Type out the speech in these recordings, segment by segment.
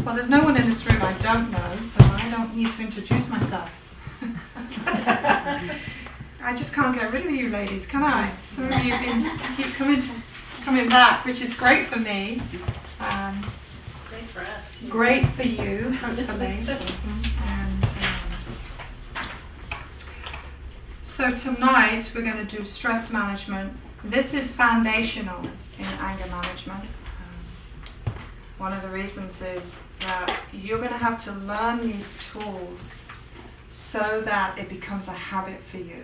Well, there's no one in this room I don't know, so I don't need to introduce myself. I just can't get rid of you ladies, can I? Some of you keep coming back, which is great for me. Great for us. Too. Great for you, hopefully. And so tonight we're going to do stress management. This is foundational in anger management. One of the reasons is that you're going to have to learn these tools so that it becomes a habit for you.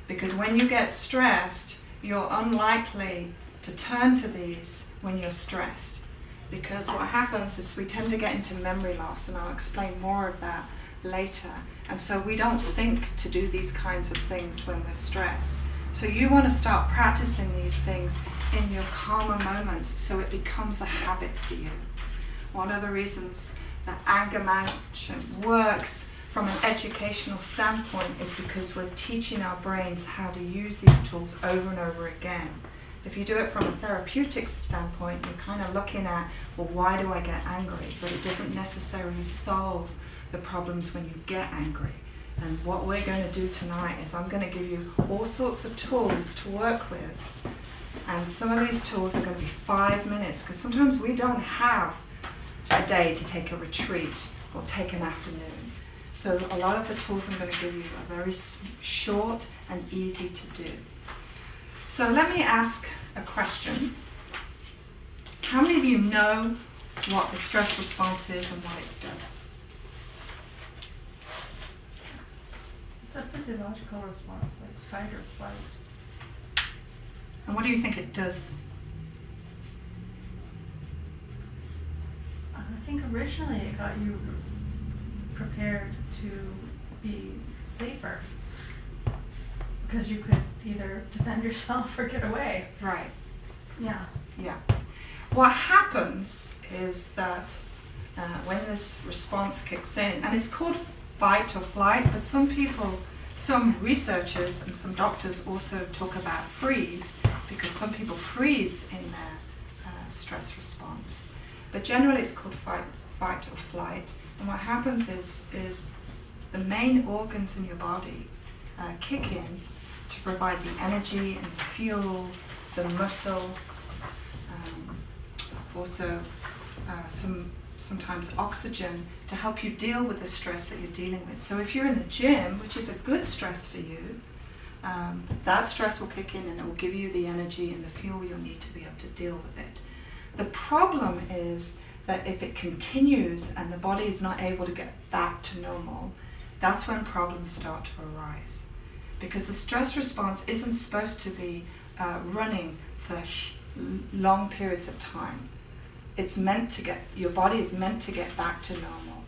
Because when you get stressed, you're unlikely to turn to these when you're stressed. Because what happens is we tend to get into memory loss, and I'll explain more of that later. And so we don't think to do these kinds of things when we're stressed. So you want to start practicing these things in your calmer moments so it becomes a habit for you. One of the reasons that anger management works from an educational standpoint is because we're teaching our brains how to use these tools over and over again. If you do it from a therapeutic standpoint, you're kind of looking at, well, why do I get angry? But it doesn't necessarily solve the problems when you get angry. And what we're going to do tonight is I'm going to give you all sorts of tools to work with. And some of these tools are going to be 5 minutes, because sometimes we don't have a day to take a retreat or take an afternoon. So a lot of the tools I'm going to give you are very short and easy to do. So let me ask a question. How many of you know what the stress response is and what it does? It's a physiological response, like fight or flight. And what do you think it does? I think originally it got you prepared to be safer, because you could either defend yourself or get away. Right. Yeah. Yeah. What happens is that when this response kicks in, and it's called fight or flight, but some researchers and some doctors also talk about freeze, because some people freeze in their stress response. But generally it's called fight or flight. And what happens is the main organs in your body kick in to provide the energy and the fuel, the muscle, also sometimes oxygen to help you deal with the stress that you're dealing with. So if you're in the gym, which is a good stress for you, that stress will kick in and it will give you the energy and the fuel you'll need to be able to deal with it. The problem is that if it continues and the body is not able to get back to normal, that's when problems start to arise. Because the stress response isn't supposed to be running for long periods of time. Your body is meant to get back to normal.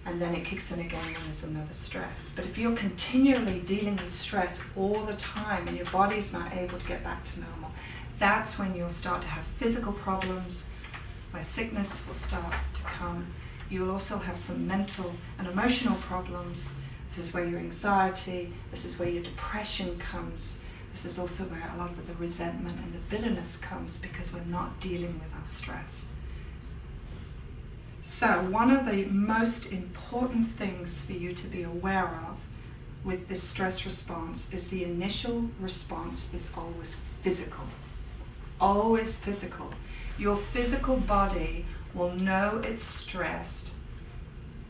And then it kicks in again when there's another stress. But if you're continually dealing with stress all the time and your body's not able to get back to normal, that's when you'll start to have physical problems, where sickness will start to come. You'll also have some mental and emotional problems. This is where your anxiety, this is where your depression comes. This is also where a lot of the resentment and the bitterness comes, because we're not dealing with our stress. So one of the most important things for you to be aware of with this stress response is the initial response is always physical. Always physical. Your physical body will know it's stressed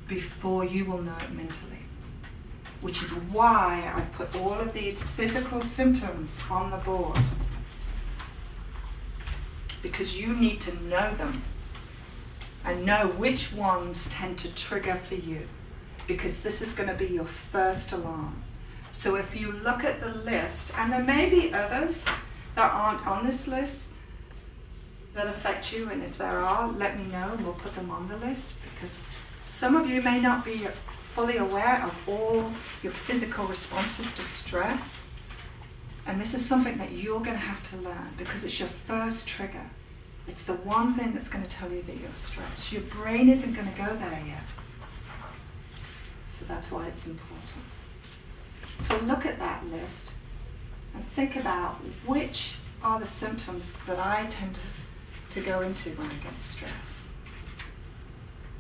before you will know it mentally. Which is why I've put all of these physical symptoms on the board. Because you need to know them and know which ones tend to trigger for you. Because this is going to be your first alarm. So if you look at the list, and there may be others that aren't on this list that affect you, and if there are, let me know and we'll put them on the list, because some of you may not be fully aware of all your physical responses to stress. And this is something that you're going to have to learn, because it's your first trigger. It's the one thing that's going to tell you that you're stressed. Your brain isn't going to go there yet. So that's why it's important. So look at that list and think about which are the symptoms that I tend to go into when I get stressed.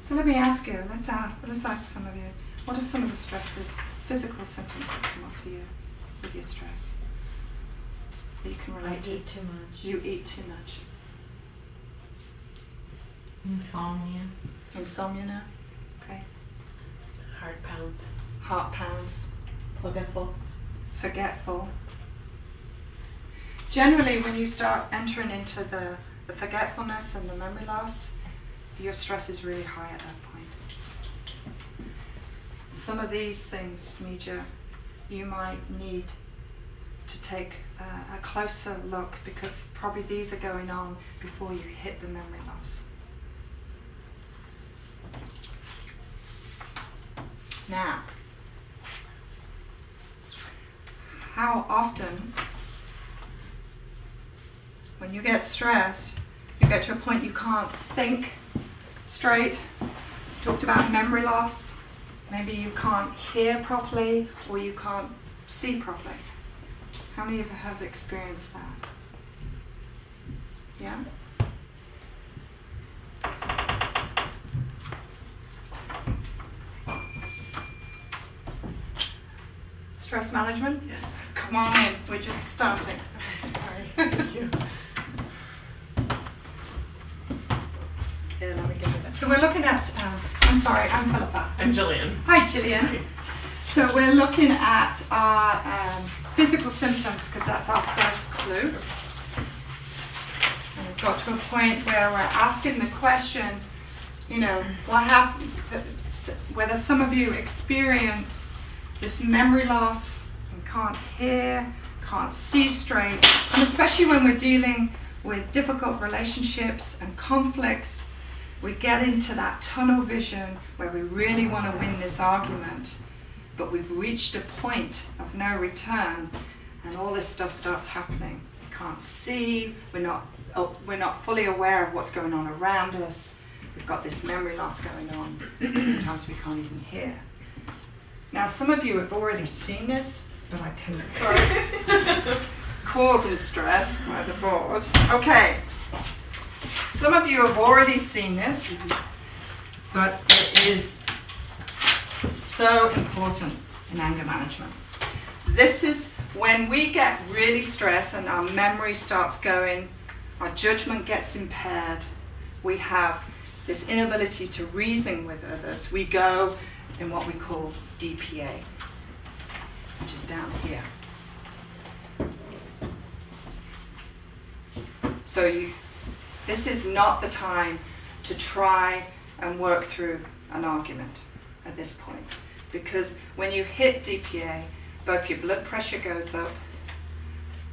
So let me ask you, let's ask some of you, what are some of the stresses, physical symptoms that come up for you with your stress? That you can relate to? I eat too much. You eat too much. Insomnia. Insomnia now? Okay. Heart pounds. Heart pounds. Forgetful. Forgetful. Generally, when you start entering into the forgetfulness and the memory loss, your stress is really high at that point. Some of these things, Meja, you might need to take a closer look, because probably these are going on before you hit the memory loss. Now, how often, when you get stressed, you get to a point you can't think straight? Talked about memory loss. Maybe you can't hear properly, or you can't see properly. How many of you have experienced that? Yeah? Stress management? Yes. Come on in, we're just starting. Sorry. Thank you. Yeah, let me give you this. So we're looking at, I'm sorry, I'm Philippa. I'm Jillian. Hi, Gillian. Hi. So we're looking at our physical symptoms, because that's our first clue. And we've got to a point where we're asking the question, you know, what happens, whether some of you experience this memory loss and can't hear, can't see straight, and especially when we're dealing with difficult relationships and conflicts, we get into that tunnel vision where we really want to win this argument, but we've reached a point of no return, and all this stuff starts happening. We can't see, we're not fully aware of what's going on around us. We've got this memory loss going on. Sometimes we can't even hear. Now, some of you have already seen this, but I can causing stress by the board. Okay. Some of you have already seen this, but it is so important in anger management. This is when we get really stressed and our memory starts going, our judgment gets impaired, we have this inability to reason with others, we go in what we call DPA, which is down here. So this is not the time to try and work through an argument at this point, because when you hit DPA, both your blood pressure goes up,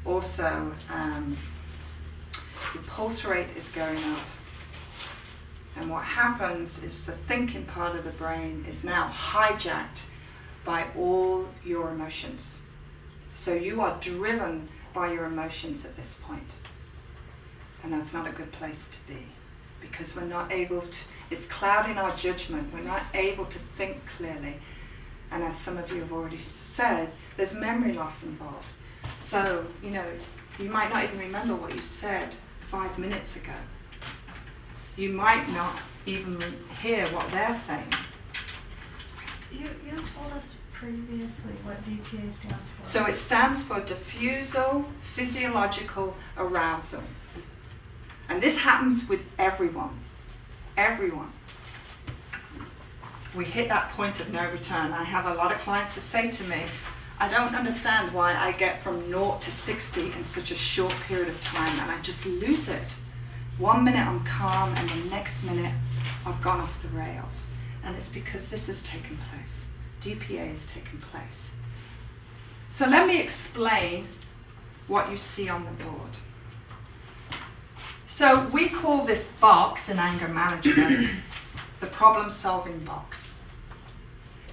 also your pulse rate is going up, and what happens is the thinking part of the brain is now hijacked by all your emotions. So you are driven by your emotions at this point. And that's not a good place to be, because we're not able to, it's clouding our judgment, we're not able to think clearly. And as some of you have already said, there's memory loss involved. So, you know, you might not even remember what you said 5 minutes ago. You might not even hear what they're saying. You told us previously what DPA stands for. So it stands for diffusal physiological arousal. And this happens with everyone. Everyone. We hit that point of no return. I have a lot of clients that say to me, I don't understand why I get from 0 to 60 in such a short period of time, and I just lose it. 1 minute I'm calm, and the next minute I've gone off the rails. And it's because this has taken place. DPA has taken place. So let me explain what you see on the board. So we call this box in anger management the problem-solving box.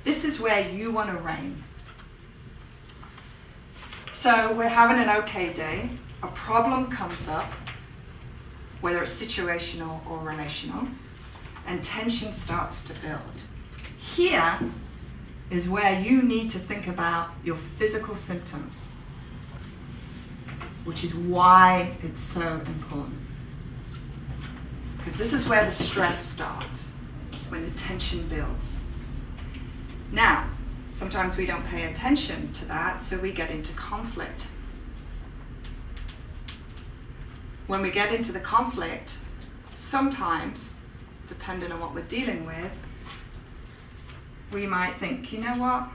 This is where you want to reign. So we're having an okay day. A problem comes up, whether it's situational or relational, and tension starts to build. Here is where you need to think about your physical symptoms, which is why it's so important. Because this is where the stress starts. when the tension builds. Now, sometimes we don't pay attention to that, so we get into conflict. When we get into the conflict, sometimes, depending on what we're dealing with, we might think, you know what,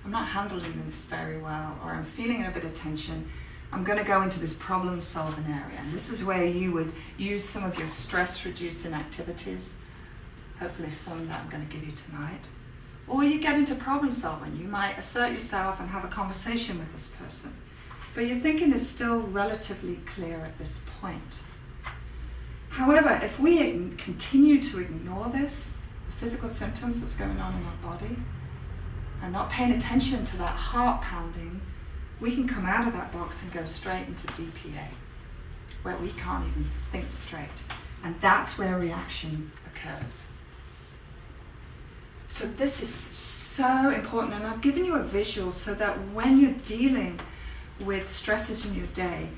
I'm not handling this very well, or I'm feeling a bit of tension. I'm going to go into this problem-solving area. And this is where you would use some of your stress-reducing activities, hopefully some that I'm going to give you tonight. Or you get into problem-solving. You might assert yourself and have a conversation with this person. But your thinking is still relatively clear at this point. However, if we continue to ignore this, the physical symptoms that's going on in our body, and not paying attention to that heart pounding, we can come out of that box and go straight into DPA, where we can't even think straight. And that's where reaction occurs. So this is so important, and I've given you a visual so that when you're dealing with stresses in your day,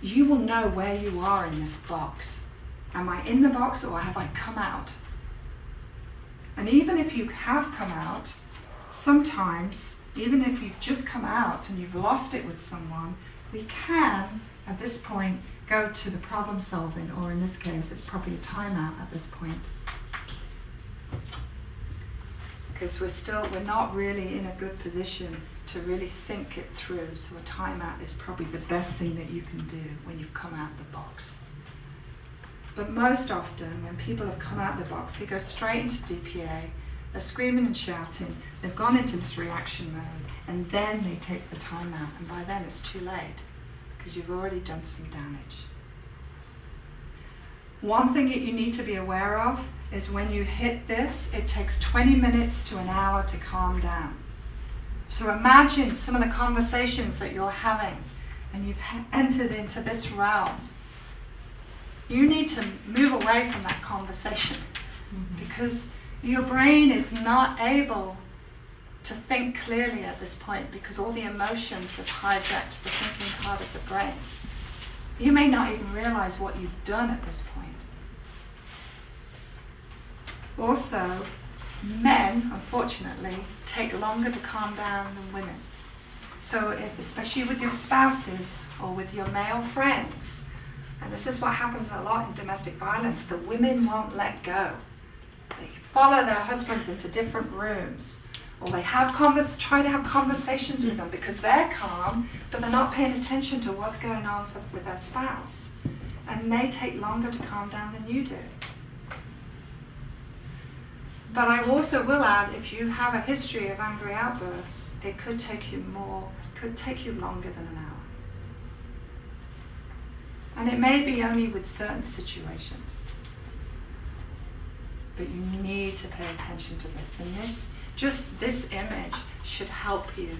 you will know where you are in this box. Am I in the box or have I come out? And even if you have come out, sometimes, even if you've just come out and you've lost it with someone, we can, at this point, go to the problem solving, or in this case, it's probably a timeout at this point. Because we're not really in a good position to really think it through, so a timeout is probably the best thing that you can do when you've come out of the box. But most often, when people have come out of the box, they go straight into DPA, they're screaming and shouting, they've gone into this reaction mode, and then they take the time out, and by then it's too late, because you've already done some damage. One thing that you need to be aware of is when you hit this, it takes 20 minutes to an hour to calm down. So imagine some of the conversations that you're having, and you've entered into this realm. You need to move away from that conversation, because your brain is not able to think clearly at this point, because all the emotions have hijacked the thinking part of the brain. You may not even realize what you've done at this point. Also, men, unfortunately, take longer to calm down than women. So especially with your spouses or with your male friends, and this is what happens a lot in domestic violence, the women won't let go. They follow their husbands into different rooms, or they try to have conversations with them because they're calm, but they're not paying attention to what's going on with their spouse. And they take longer to calm down than you do. But I also will add, if you have a history of angry outbursts, it could take you longer than an hour. And it may be only with certain situations. But you need to pay attention to this. And this image should help you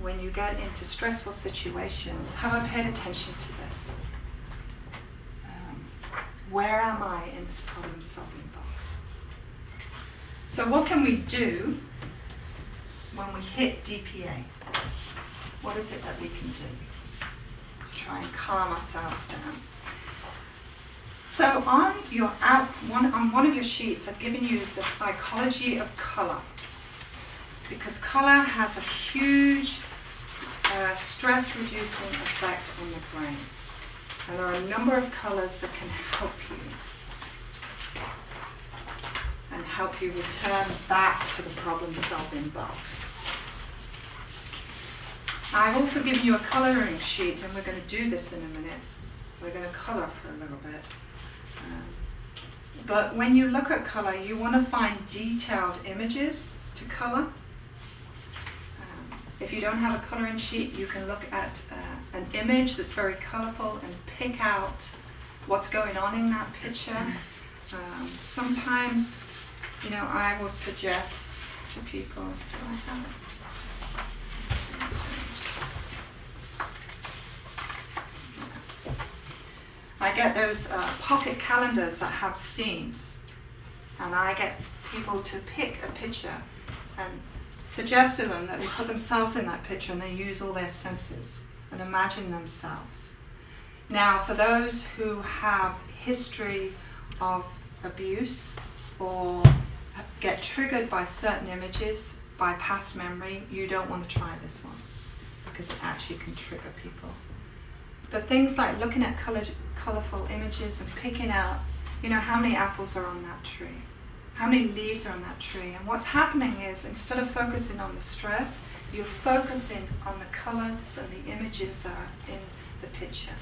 when you get into stressful situations. Have I paid attention to this? Where am I in this problem-solving box? So what can we do when we hit DPA? What is it that we can do to try and calm ourselves down? So on one of your sheets, I've given you the psychology of color, because color has a huge stress-reducing effect on the brain. And there are a number of colors that can help you and help you return back to the problem-solving box. I've also given you a coloring sheet, and we're going to do this in a minute. We're going to color for a little bit. But when you look at color, you want to find detailed images to color. If you don't have a coloring sheet, you can look at an image that's very colorful and pick out what's going on in that picture. Sometimes, I will suggest to people, do I have it? I get those pocket calendars that have seams, and I get people to pick a picture and suggest to them that they put themselves in that picture and they use all their senses and imagine themselves. Now, for those who have history of abuse or get triggered by certain images, by past memory, you don't want to try this one because it actually can trigger people. But things like looking at colourful images and picking out, how many apples are on that tree, how many leaves are on that tree, and what's happening is instead of focusing on the stress, you're focusing on the colours and the images that are in the picture.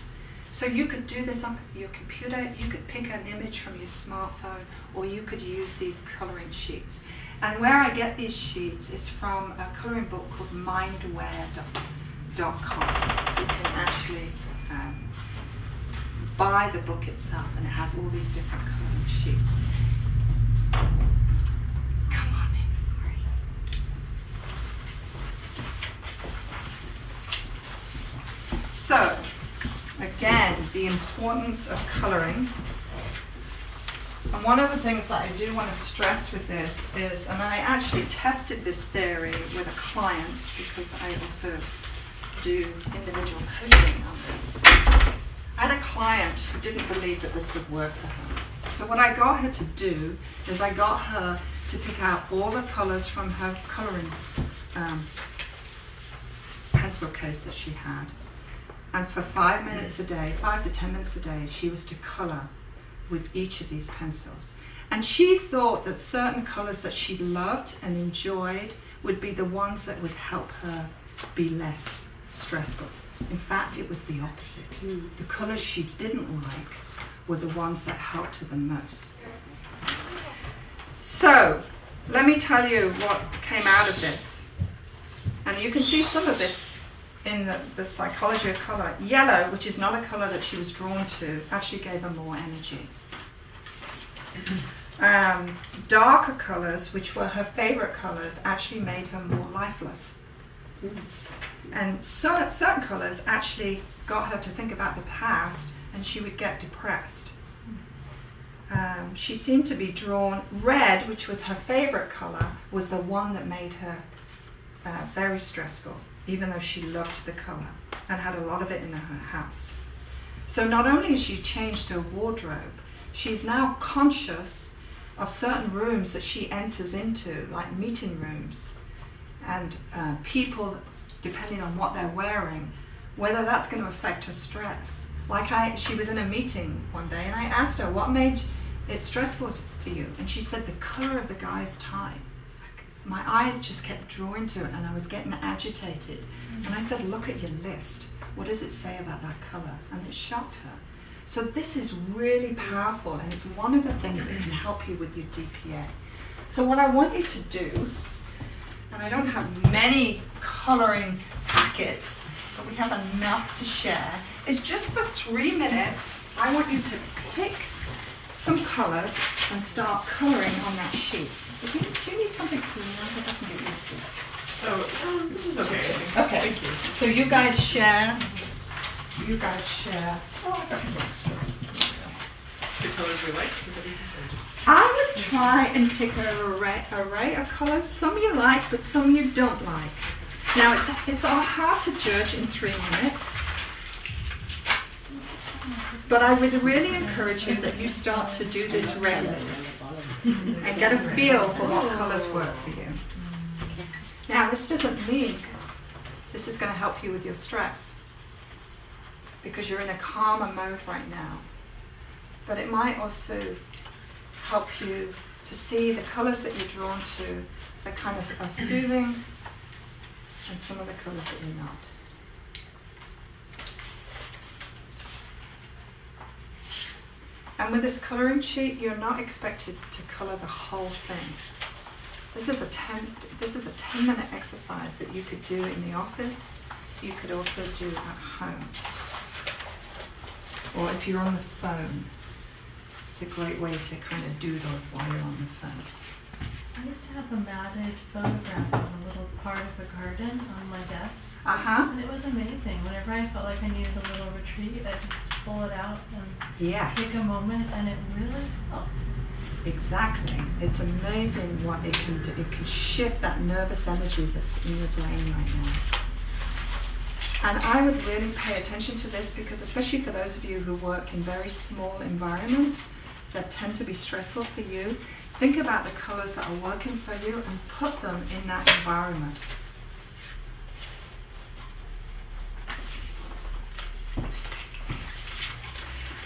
So you could do this on your computer, you could pick an image from your smartphone, or you could use these colouring sheets. And where I get these sheets is from a colouring book called mindware.com. You can actually buy the book itself, and it has all these different colouring sheets. Come on in, sorry. So, again, the importance of colouring. And one of the things that I do want to stress with this is, and I actually tested this theory with a client because I also do individual coaching on this. I had a client who didn't believe that this would work for her. So what I got her to do is I got her to pick out all the colours from her colouring pencil case that she had. And for 5 minutes a day, 5 to 10 minutes a day, she was to colour with each of these pencils. And she thought that certain colours that she loved and enjoyed would be the ones that would help her be less stressful. In fact, it was the opposite. The colours she didn't like were the ones that helped her the most. So, let me tell you what came out of this. And you can see some of this in the psychology of colour. Yellow, which is not a colour that she was drawn to, actually gave her more energy. Darker colours, which were her favourite colours, actually made her more lifeless. And certain colours actually got her to think about the past, and she would get depressed. She seemed to be drawn. Red, which was her favourite colour, was the one that made her very stressful, even though she loved the colour and had a lot of it in her house. So not only has she changed her wardrobe, she's now conscious of certain rooms that she enters into, like meeting rooms, and people, depending on what they're wearing, whether that's going to affect her stress. She was in a meeting one day, and I asked her, what made it stressful for you? And she said, the colour of the guy's tie. My eyes just kept drawing to it, and I was getting agitated. And I said, look at your list. What does it say about that colour? And it shocked her. So this is really powerful, and it's one of the things that can help you with your DPA. So what I want you to do, and I don't have many colouring packets, but we have enough to share, is just for 3 minutes, I want you to pick some colours and start colouring on that sheet. Do you need something cleaner? Because I can get you a tea. So, this is okay. Okay. Thank you. So you guys share. Oh, I got some extras. The colors we like? Is that easy? Or just... I would try and pick an array of colours. Some you like, but some you don't like. Now, it's all hard to judge in 3 minutes. But I would really encourage you that you start to do this regularly and get a feel for what colours work for you. Now, this doesn't mean this is going to help you with your stress, because you're in a calmer mode right now. But it might also help you to see the colours that you're drawn to that kind of are soothing, and some of the colours that you're not. And with this colouring sheet, you're not expected to colour the whole thing. This is a 10-minute exercise that you could do in the office. You could also do at home. Or if you're on the phone, it's a great way to kind of doodle while you're on the phone. I used to have a matted photograph of a little part of the garden on my desk. And it was amazing. Whenever I felt like I needed a little retreat, I just pull it out and take a moment, and it really helped. Exactly. It's amazing what it can do. It can shift that nervous energy that's in your brain right now. And I would really pay attention to this, because especially for those of you who work in very small environments that tend to be stressful for you, think about the colors that are working for you and put them in that environment.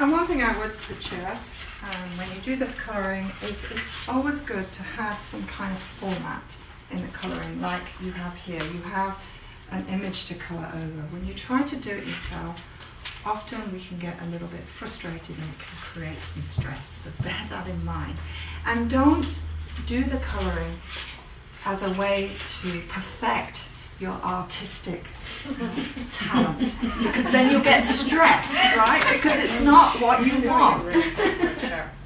And one thing I would suggest when you do this colouring is it's always good to have some kind of format in the colouring, like you have here. You have an image to colour over. When you try to do it yourself, often we can get a little bit frustrated and it can create some stress. So bear that in mind. And don't do the colouring as a way to perfect your artistic talent, because then you'll get stressed, right? Because it's not what you want.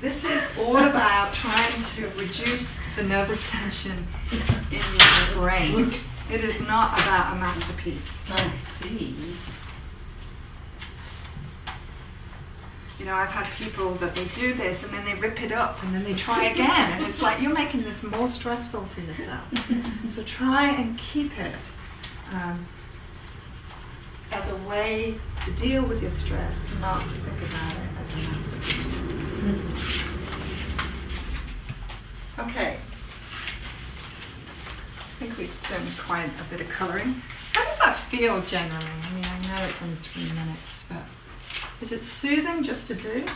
This is all about trying to reduce the nervous tension in your brains. It is not about a masterpiece. I see. You know, I've had people that they do this and then they rip it up and then they try again, and it's like you're making this more stressful for yourself. So try and keep it as a way to deal with your stress, not to think about it as a masterpiece. Okay. I think we've done quite a bit of colouring. How does that feel generally? I mean, I know it's only 3 minutes, but is it soothing just to do?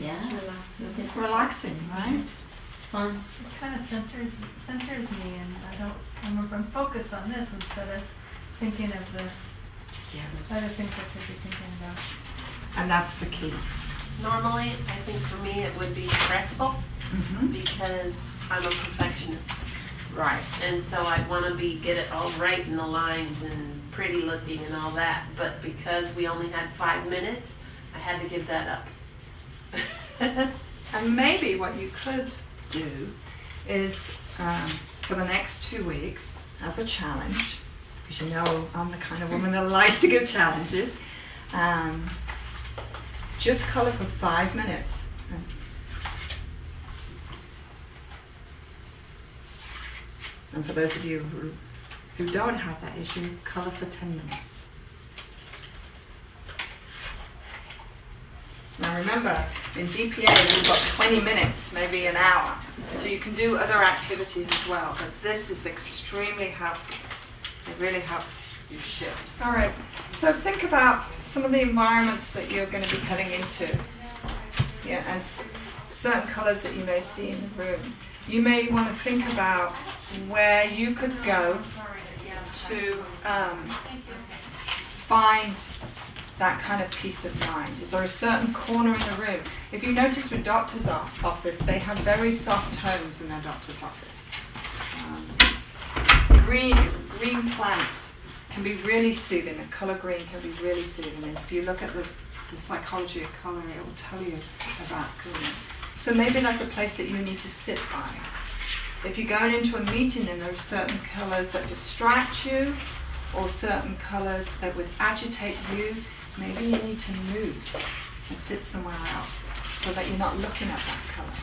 Yeah. Relaxing. Relaxing, right? It's fun. It kind of centers me, and I'm focused on this instead of thinking of the other things I could be thinking about. And that's the key. Normally, I think for me it would be stressful because I'm a perfectionist. Right. And so I want to get it all right in the lines and pretty looking and all that. But because we only had 5 minutes, I had to give that up. And maybe what you could do is for the next 2 weeks, as a challenge, because you know I'm the kind of woman that likes to give challenges, just colour for 5 minutes. And for those of you who don't have that issue, colour for 10 minutes. Now remember, in DPA we've got 20 minutes, maybe an hour, so you can do other activities as well, but this is extremely helpful. It really helps you shift. Alright, so think about some of the environments that you're going to be heading into, and certain colours that you may see in the room. You may want to think about where you could go to find that kind of peace of mind. Is there a certain corner in the room? If you notice with doctor's office, they have very soft tones in their doctor's office. Green plants can be really soothing. The colour green can be really soothing. And if you look at the psychology of colour, it will tell you about green. So maybe that's a place that you need to sit by. If you're going into a meeting and there are certain colours that distract you or certain colours that would agitate you, maybe you need to move and sit somewhere else so that you're not looking at that colour.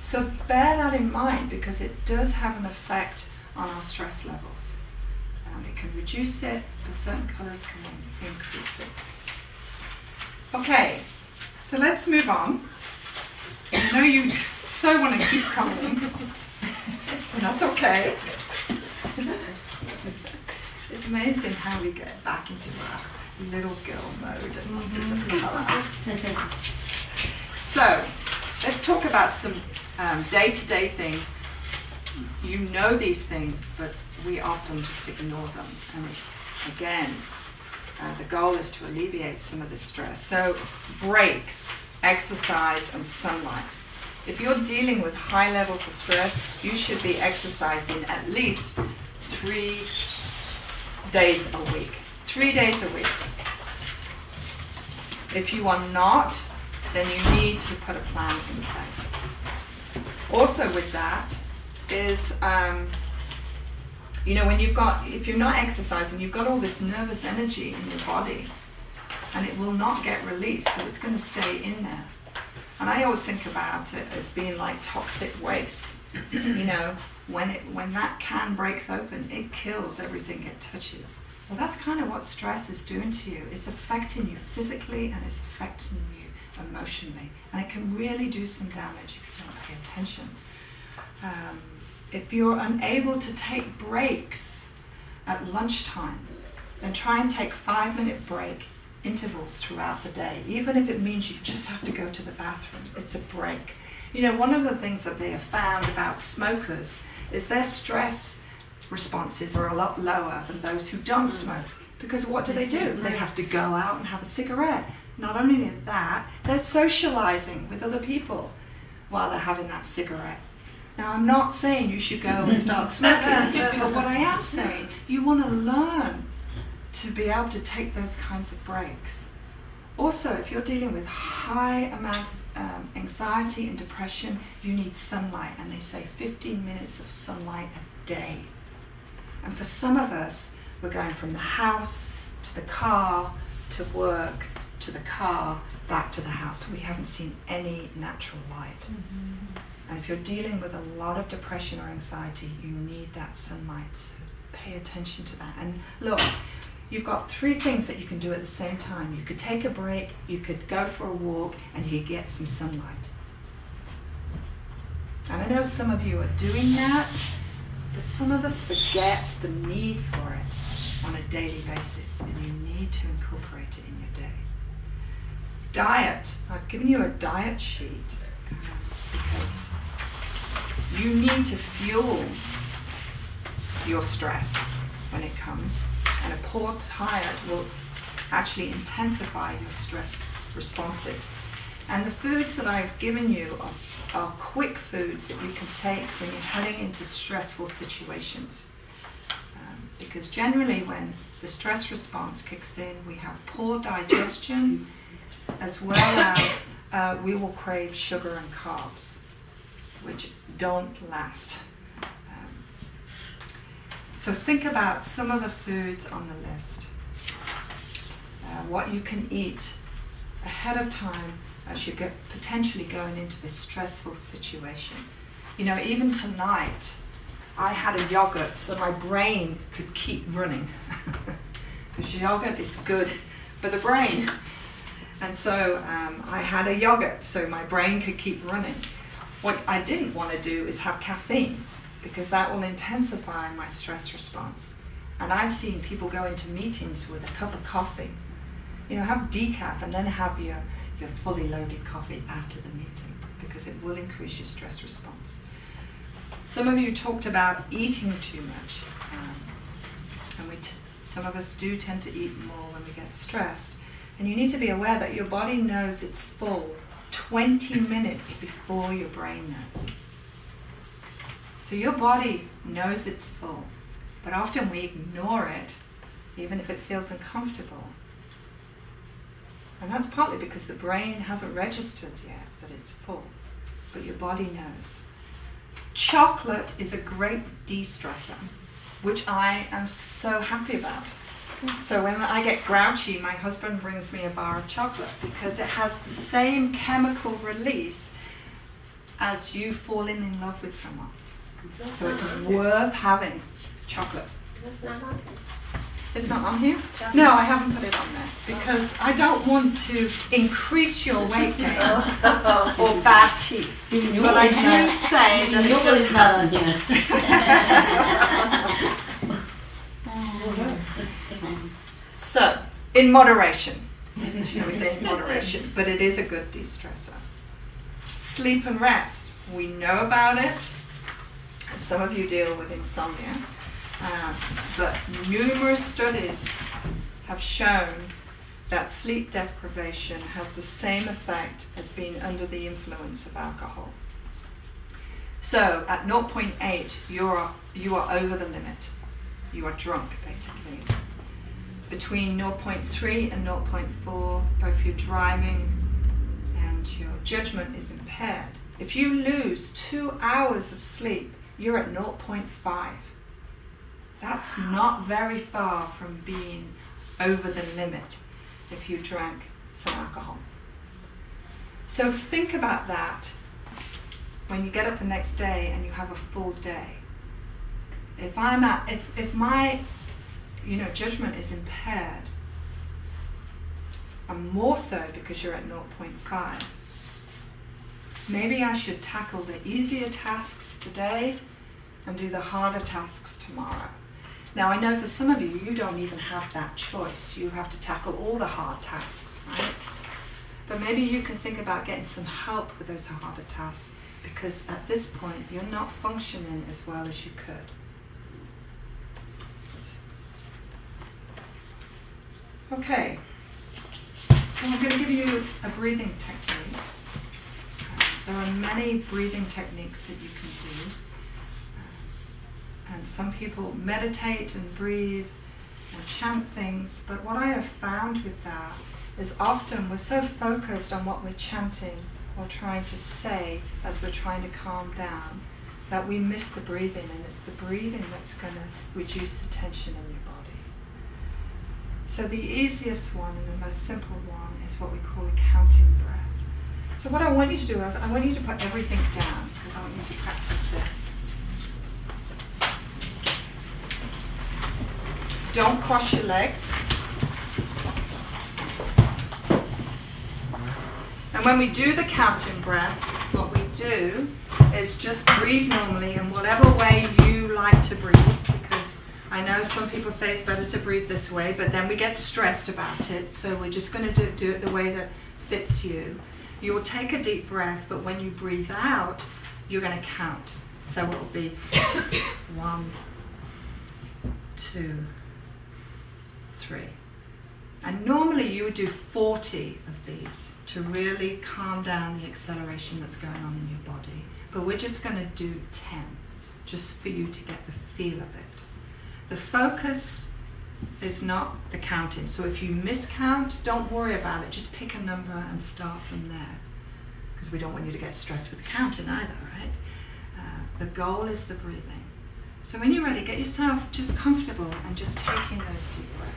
So bear that in mind, because it does have an effect on our stress levels. It can reduce it, but certain colours can increase it. Okay, so let's move on. I know you so want to keep coming, and that's okay. It's amazing how we get back into our little girl mode and want to just colour. So, let's talk about some day-to-day things. You know these things, but we often just ignore them. And again, the goal is to alleviate some of the stress. So, breaks, exercise, and sunlight. If you're dealing with high levels of stress, you should be exercising at least 3 days a week. 3 days a week. If you are not, then you need to put a plan in place. Also with that is, if you're not exercising, you've got all this nervous energy in your body, and it will not get released, so it's going to stay in there. And I always think about it as being like toxic waste. When that can breaks open, it kills everything it touches. Well, that's kind of what stress is doing to you. It's affecting you physically and it's affecting you emotionally. And it can really do some damage if you don't pay attention. If you're unable to take breaks at lunchtime, then try and take 5-minute break intervals throughout the day, even if it means you just have to go to the bathroom. It's a break. You know, one of the things that they have found about smokers is their stress responses are a lot lower than those who don't smoke. Because what do? They have to go out and have a cigarette. Not only that, they're socializing with other people while they're having that cigarette. Now, I'm not saying you should go and start smoking, but what I am saying, you want to learn to be able to take those kinds of breaks. Also, if you're dealing with high amount of anxiety and depression, you need sunlight, and they say 15 minutes of sunlight a day. And for some of us, we're going from the house to the car to work to the car back to the house. We haven't seen any natural light. Mm-hmm. And if you're dealing with a lot of depression or anxiety, you need that sunlight. So pay attention to that. And look, you've got 3 things that you can do at the same time. You could take a break, you could go for a walk, and you could get some sunlight. And I know some of you are doing that, but some of us forget the need for it on a daily basis, and you need to incorporate it in your day. Diet. I've given you a diet sheet because you need to fuel your stress when it comes, and a poor diet will actually intensify your stress responses. And the foods that I've given you are quick foods that you can take when you're heading into stressful situations. Because generally when the stress response kicks in, we have poor digestion, as well as we will crave sugar and carbs, which don't last. So think about some of the foods on the list. What you can eat ahead of time as you get potentially going into this stressful situation. You know, even tonight, I had a yogurt so my brain could keep running. Because yogurt is good for the brain. And so I had a yogurt so my brain could keep running. What I didn't want to do is have caffeine, because that will intensify my stress response. And I've seen people go into meetings with a cup of coffee. You know, have decaf and then have your fully loaded coffee after the meeting, because it will increase your stress response. Some of you talked about eating too much. And some of us do tend to eat more when we get stressed. And you need to be aware that your body knows it's full 20 minutes before your brain knows. So your body knows it's full, but often we ignore it, even if it feels uncomfortable. And that's partly because the brain hasn't registered yet that it's full, but your body knows. Chocolate is a great de-stressor, which I am so happy about. So when I get grouchy, my husband brings me a bar of chocolate, because it has the same chemical release as you falling in love with someone. So it's worth having chocolate. That's not on here. It's not on here? No, I haven't put it on there because I don't want to increase your weight gain or bad teeth. But I do say that it does not on here. So, in moderation. Shall we say in moderation? But it is a good de-stressor. Sleep and rest. We know about it. Some of you deal with insomnia. But numerous studies have shown that sleep deprivation has the same effect as being under the influence of alcohol. So at 0.8, you are over the limit. You are drunk, basically. Between 0.3 and 0.4, both your driving and your judgment is impaired. If you lose 2 hours of sleep, you're at 0.5. That's not very far from being over the limit if you drank some alcohol. So think about that when you get up the next day and you have a full day. If my judgment is impaired, and more so because you're at 0.5, maybe I should tackle the easier tasks today and do the harder tasks tomorrow. Now I know for some of you, you don't even have that choice. You have to tackle all the hard tasks, right? But maybe you can think about getting some help with those harder tasks, because at this point you're not functioning as well as you could. Okay, so I'm going to give you a breathing technique. There are many breathing techniques that you can do. And some people meditate and breathe and chant things, but what I have found with that is often we're so focused on what we're chanting or trying to say as we're trying to calm down that we miss the breathing, and it's the breathing that's going to reduce the tension in your body. So the easiest one and the most simple one is what we call a counting breath. So what I want you to do is I want you to put everything down, because I want you to practice this. Don't cross your legs. And when we do the counting breath, what we do is just breathe normally in whatever way you like to breathe, because I know some people say it's better to breathe this way, but then we get stressed about it, so we're just going to do it the way that fits you. You will take a deep breath, but when you breathe out, you're going to count. So it will be 1, 2, 3. And normally you would do 40 of these to really calm down the acceleration that's going on in your body. But we're just going to do 10, just for you to get the feel of it. The focus is not the counting. So if you miscount, don't worry about it. Just pick a number and start from there. Because we don't want you to get stressed with counting either, right? The goal is the breathing. So when you're ready, get yourself just comfortable and just taking those deep breaths.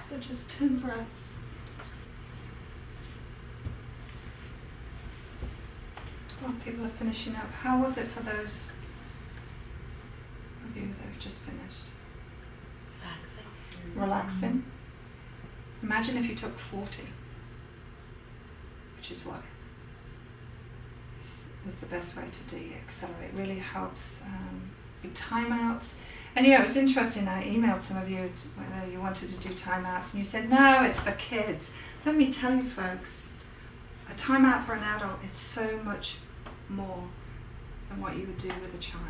So just 10 breaths. While people are finishing up, how was it for those of you that have just finished? Relaxing. Imagine if you took 40, which is what is the best way to de-accelerate. It really helps. Big timeouts. And you know, it was interesting, I emailed some of you whether you wanted to do timeouts, and you said, no, it's for kids. Let me tell you folks, a timeout for an adult is so much more than what you would do with a child.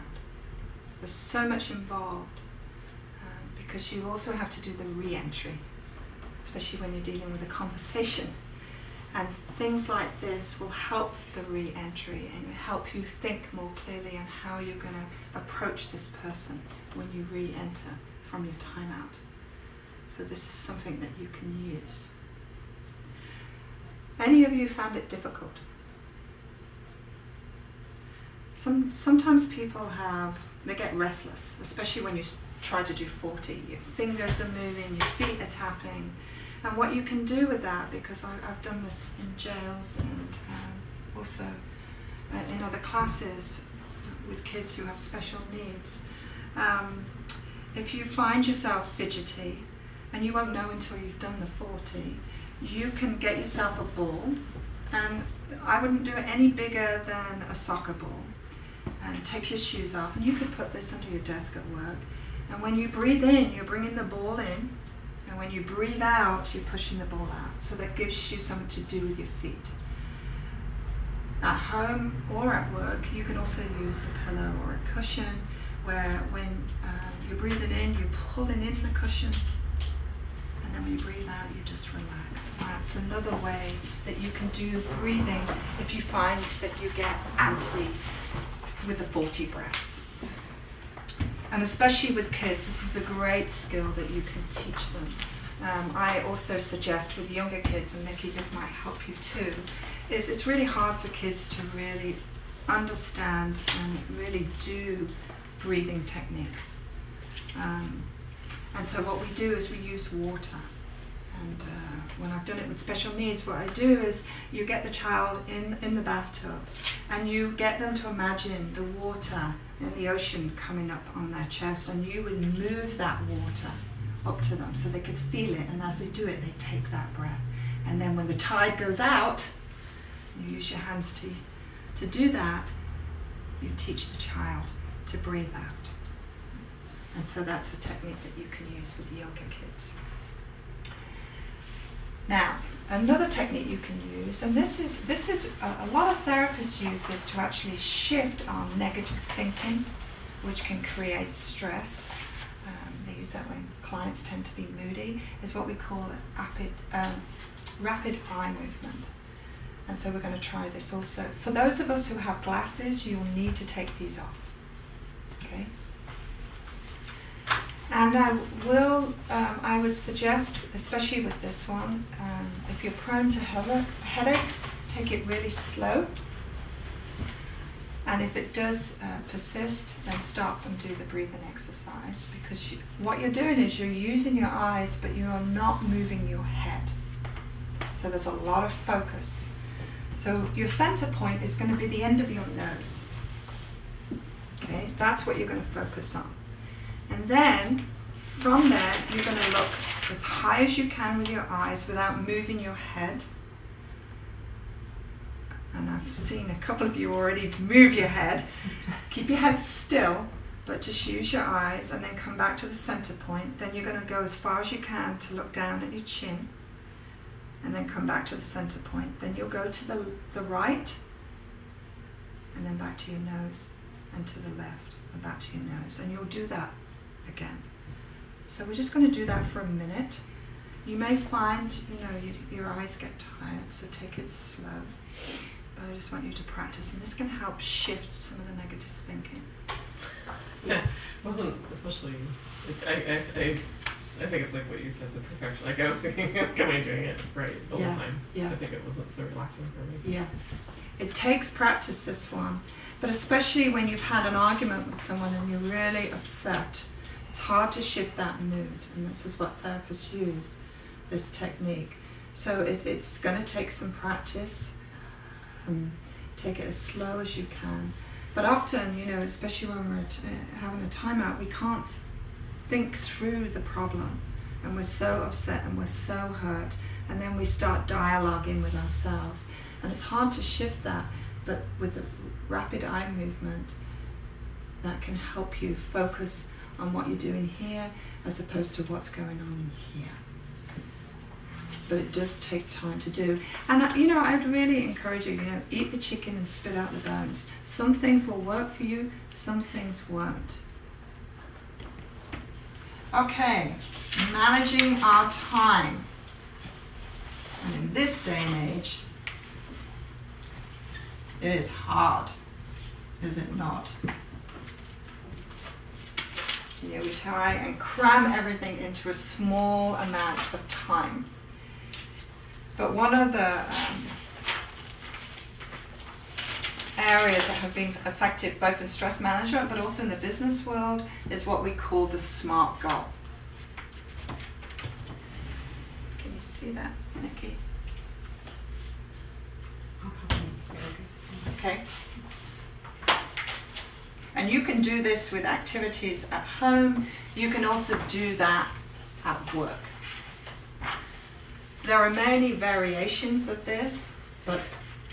There's so much involved, because you also have to do the re-entry, especially when you're dealing with a conversation. And things like this will help the re-entry and help you think more clearly on how you're going to approach this person when you re-enter from your timeout. So this is something that you can use. Any of you found it difficult? Sometimes people they get restless, especially when you try to do 40. Your fingers are moving, your feet are tapping. And what you can do with that, because I've done this in jails and also in other classes with kids who have special needs, if you find yourself fidgety, and you won't know until you've done the 40, you can get yourself a ball, and I wouldn't do it any bigger than a soccer ball, and take your shoes off, and you could put this under your desk at work, and when you breathe in, you're bringing the ball in, and when you breathe out, you're pushing the ball out. So that gives you something to do with your feet. At home or at work, you can also use a pillow or a cushion, where when you're breathing in, you're pulling in the cushion, and then when you breathe out, you just relax. And that's another way that you can do breathing if you find that you get antsy with the 40 breaths. And especially with kids, this is a great skill that you can teach them. I also suggest with younger kids, and Nikki, this might help you too, is it's really hard for kids to really understand and really do breathing techniques. And so what we do is we use water. And when I've done it with special needs, what I do is you get the child in the bathtub, and you get them to imagine the water and the ocean coming up on their chest, and you would move that water up to them so they could feel it, and as they do it, they take that breath. And then when the tide goes out, you use your hands to do that. You teach the child to breathe out. And so that's a technique that you can use with younger kids. Now, another technique you can use, and this is a lot of therapists use this to actually shift our negative thinking, which can create stress. They use that when clients tend to be moody, is what we call rapid eye movement. And so we're going to try this also. For those of us who have glasses, you will need to take these off. Okay? And I would suggest, especially with this one, if you're prone to headaches, take it really slow. And if it does persist, then stop and do the breathing exercise, because what you're doing is you're using your eyes, but you are not moving your head. So there's a lot of focus. So your center point is going to be the end of your nose. Okay, that's what you're going to focus on. And then, from there, you're going to look as high as you can with your eyes without moving your head. And I've seen a couple of you already move your head. Keep your head still, but just use your eyes and then come back to the center point. Then you're going to go as far as you can to look down at your chin and then come back to the center point. Then you'll go to the right and then back to your nose and to the left and back to your nose. And you'll do that again. So we're just going to do that for a minute. You may find, your eyes get tired, so take it slow. But I just want you to practice, and this can help shift some of the negative thinking. Yeah, it wasn't especially, I think it's like what you said, the perfection. Like I was thinking, am I doing it right the whole time? Yeah. I think it wasn't so relaxing for me. Yeah. It takes practice, this one. But especially when you've had an argument with someone and you're really upset, it's hard to shift that mood. And this is what therapists use, this technique. So if it's going to take some practice, take it as slow as you can. But often, especially when we're having a timeout, we can't think through the problem. And we're so upset and we're so hurt. And then we start dialoguing with ourselves. And it's hard to shift that. But with the rapid eye movement, that can help you focus on what you're doing here as opposed to what's going on here. But it does take time to do. And I'd really encourage you, eat the chicken and spit out the bones. Some things will work for you, some things won't. Okay, managing our time. And in this day and age, it is hard, is it not? We try and cram everything into a small amount of time. But one of the areas that have been effective both in stress management but also in the business world is what we call the SMART goal. Can you see that, Nikki? Okay. And you can do this with activities at home. You can also do that at work. There are many variations of this, but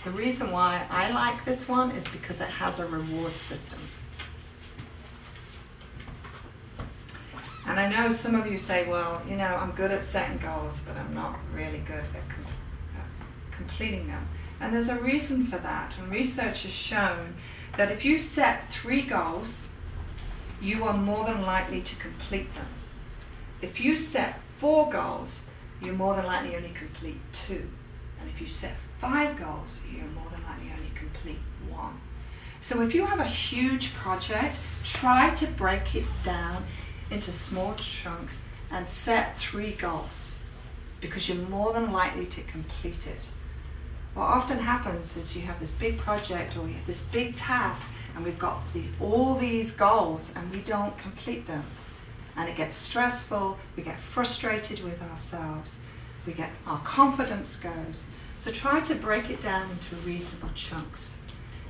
the reason why I like this one is because it has a reward system. And I know some of you say, well, I'm good at setting goals, but I'm not really good at completing them. And there's a reason for that. And research has shown that if you set 3 goals, you are more than likely to complete them. If you set 4 goals, you're more than likely only complete 2. And if you set 5 goals, you're more than likely only complete 1. So if you have a huge project, try to break it down into small chunks and set 3 goals, because you're more than likely to complete it. What often happens is you have this big project or you have this big task and we've got all these goals and we don't complete them. And it gets stressful, we get frustrated with ourselves, our confidence goes. So try to break it down into reasonable chunks.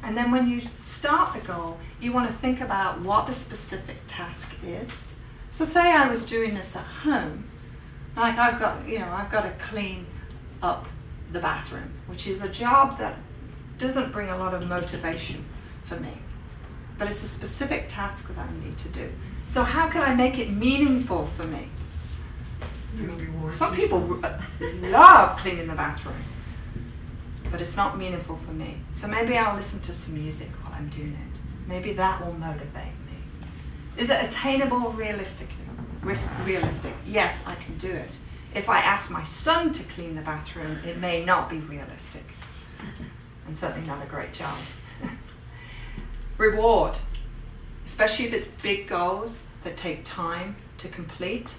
And then when you start the goal, you want to think about what the specific task is. So say I was doing this at home, like I've got to clean up the bathroom, which is a job that doesn't bring a lot of motivation for me. But it's a specific task that I need to do. So how can I make it meaningful for me? Some people love cleaning the bathroom, but it's not meaningful for me. So maybe I'll listen to some music while I'm doing it. Maybe that will motivate me. Is it attainable realistic? Yes, I can do it. If I ask my son to clean the bathroom, it may not be realistic. And certainly not a great job. Reward, especially if it's big goals that take time to complete.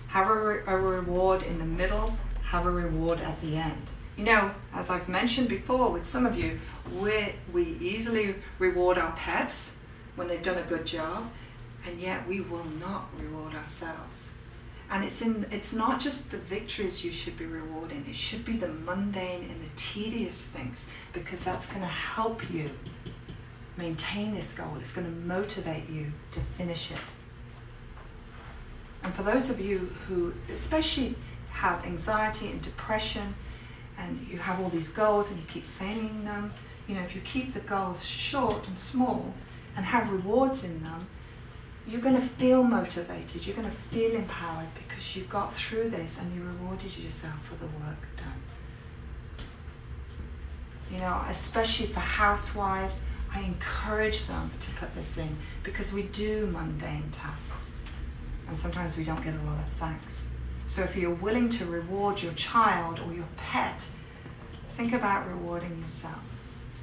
Have a reward in the middle, have a reward at the end. You know, as I've mentioned before with some of you, we easily reward our pets when they've done a good job, and yet we will not reward ourselves. And it's not just the victories you should be rewarding, it should be the mundane and the tedious things, because that's going to help you maintain this goal. It's going to motivate you to finish it. And for those of you who especially have anxiety and depression, and you have all these goals and you keep failing them, you know, if you keep the goals short and small and have rewards in them, you're going to feel motivated, you're going to feel empowered because you got through this and you rewarded yourself for the work done. You know, especially for housewives, I encourage them to put this in because we do mundane tasks and sometimes we don't get a lot of thanks. So if you're willing to reward your child or your pet, think about rewarding yourself.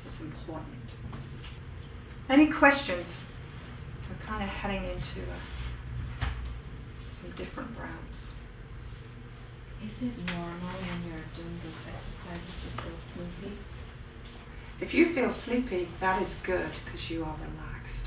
It's important. Any questions? We're kind of heading into some different routes. Is it normal when you're doing this exercise to feel sleepy? If you feel sleepy, that is good because you are relaxed.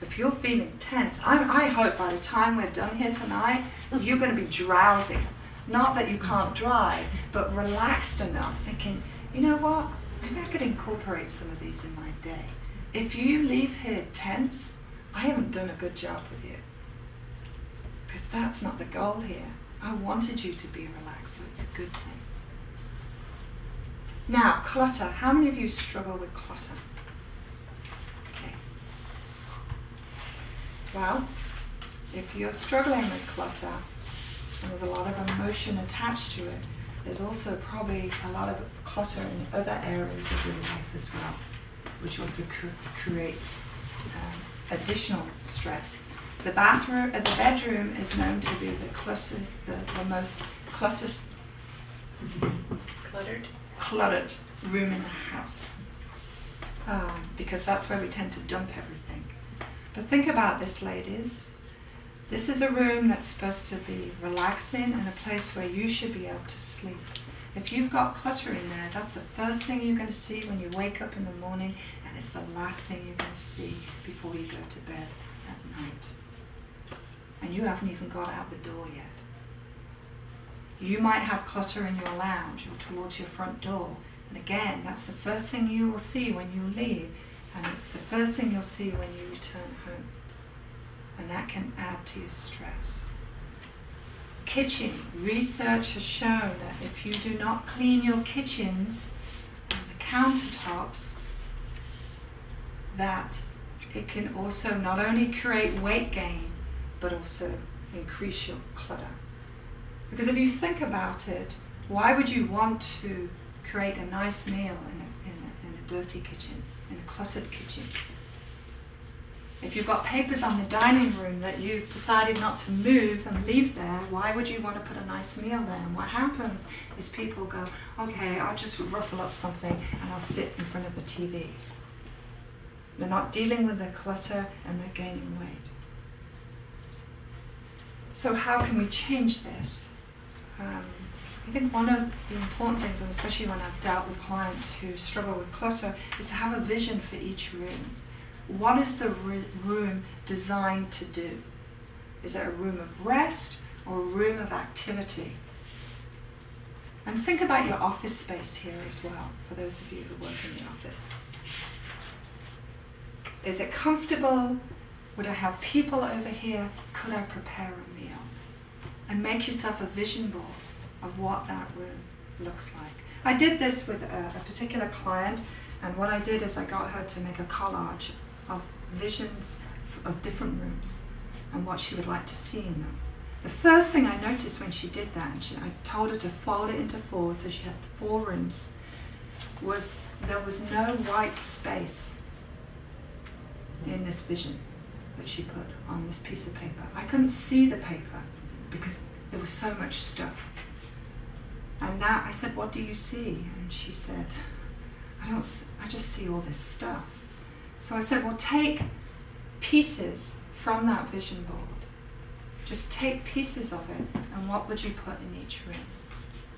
If you're feeling tense, I hope by the time we're done here tonight, you're going to be drowsy. Not that you can't drive, but relaxed enough, thinking, you know what, maybe I could incorporate some of these in my day. If you leave here tense, I haven't done a good job with you. Because that's not the goal here. I wanted you to be relaxed, so it's a good thing. Now, clutter. How many of you struggle with clutter? Okay. Well, if you're struggling with clutter, and there's a lot of emotion attached to it, there's also probably a lot of clutter in other areas of your life as well, which also creates additional stress. The bedroom is known to be the most cluttered room in the house, because that's where we tend to dump everything. But think about this, ladies. This is a room that's supposed to be relaxing and a place where you should be able to sleep. If you've got clutter in there, that's the first thing you're going to see when you wake up in the morning, and it's the last thing you're going to see before you go to bed at night. And you haven't even got out the door yet. You might have clutter in your lounge or towards your front door. And again, that's the first thing you will see when you leave, and it's the first thing you'll see when you return home. And that can add to your stress. Kitchen. Research has shown that if you do not clean your kitchens and the countertops, that it can also not only create weight gain, but also increase your clutter. Because if you think about it, why would you want to create a nice meal in a dirty kitchen, in a cluttered kitchen? If you've got papers on the dining room that you've decided not to move and leave there, why would you want to put a nice meal there? And what happens is people go, okay, I'll just rustle up something and I'll sit in front of the TV. They're not dealing with their clutter and they're gaining weight. So how can we change this? I think one of the important things, and especially when I've dealt with clients who struggle with clutter, is to have a vision for each room. What is the room designed to do? Is it a room of rest or a room of activity? And think about your office space here as well, for those of you who work in the office. Is it comfortable? Would I have people over here? Could I prepare a meal? And make yourself a vision board of what that room looks like. I did this with a particular client, and what I did is I got her to make a collage of visions of different rooms and what she would like to see in them. The first thing I noticed when she did that, and I told her to fold it into 4, so she had 4 rooms, was there was no white space in this vision that she put on this piece of paper. I couldn't see the paper because there was so much stuff. And that, I said, what do you see? And she said, I just see all this stuff. So I said, well, take pieces from that vision board. Just take pieces of it, and what would you put in each room?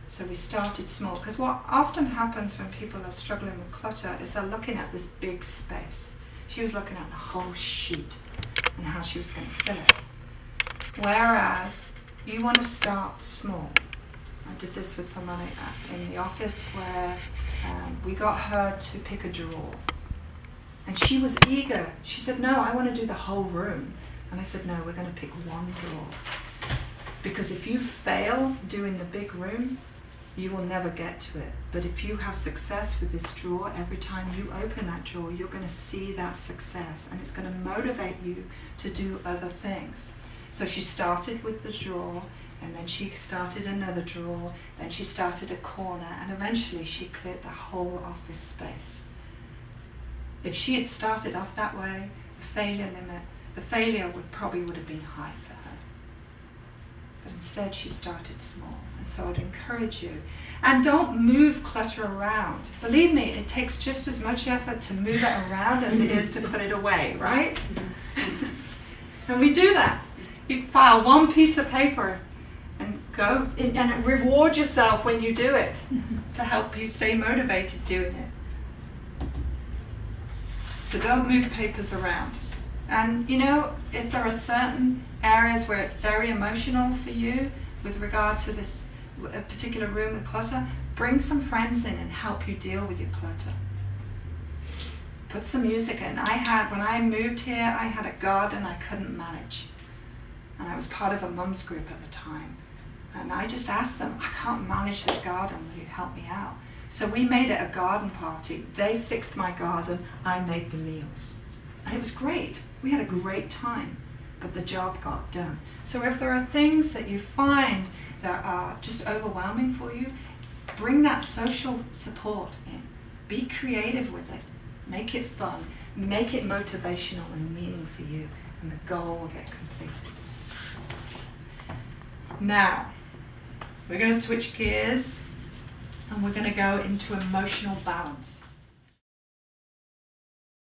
So we started small, because what often happens when people are struggling with clutter is they're looking at this big space. She was looking at the whole sheet and how she was going to fill it. Whereas you want to start small. I did this with somebody in the office where we got her to pick a drawer. And she was eager. She said, no, I want to do the whole room. And I said, no, we're going to pick one drawer. Because if you fail doing the big room, you will never get to it. But if you have success with this drawer, every time you open that drawer, you're going to see that success. And it's going to motivate you to do other things. So she started with the drawer, and then she started another drawer, then she started a corner, and eventually she cleared the whole office space. If she had started off that way, the failure would have been high for her. But instead she started small. And so I'd encourage you. And don't move clutter around. Believe me, it takes just as much effort to move it around as it is to put it away, right? And we do that. You file one piece of paper and go and reward yourself when you do it to help you stay motivated doing it. So don't move papers around. And if there are certain areas where it's very emotional for you with regard to this particular room with clutter, bring some friends in and help you deal with your clutter. Put some music in. When I moved here, I had a garden I couldn't manage. And I was part of a mum's group at the time. And I just asked them, I can't manage this garden, will you help me out? So we made it a garden party. They fixed my garden, I made the meals. And it was great. We had a great time, but the job got done. So if there are things that you find that are just overwhelming for you, bring that social support in. Be creative with it. Make it fun. Make it motivational and meaning for you, and the goal will get completed. Now, we're going to switch gears, and we're going to go into emotional balance.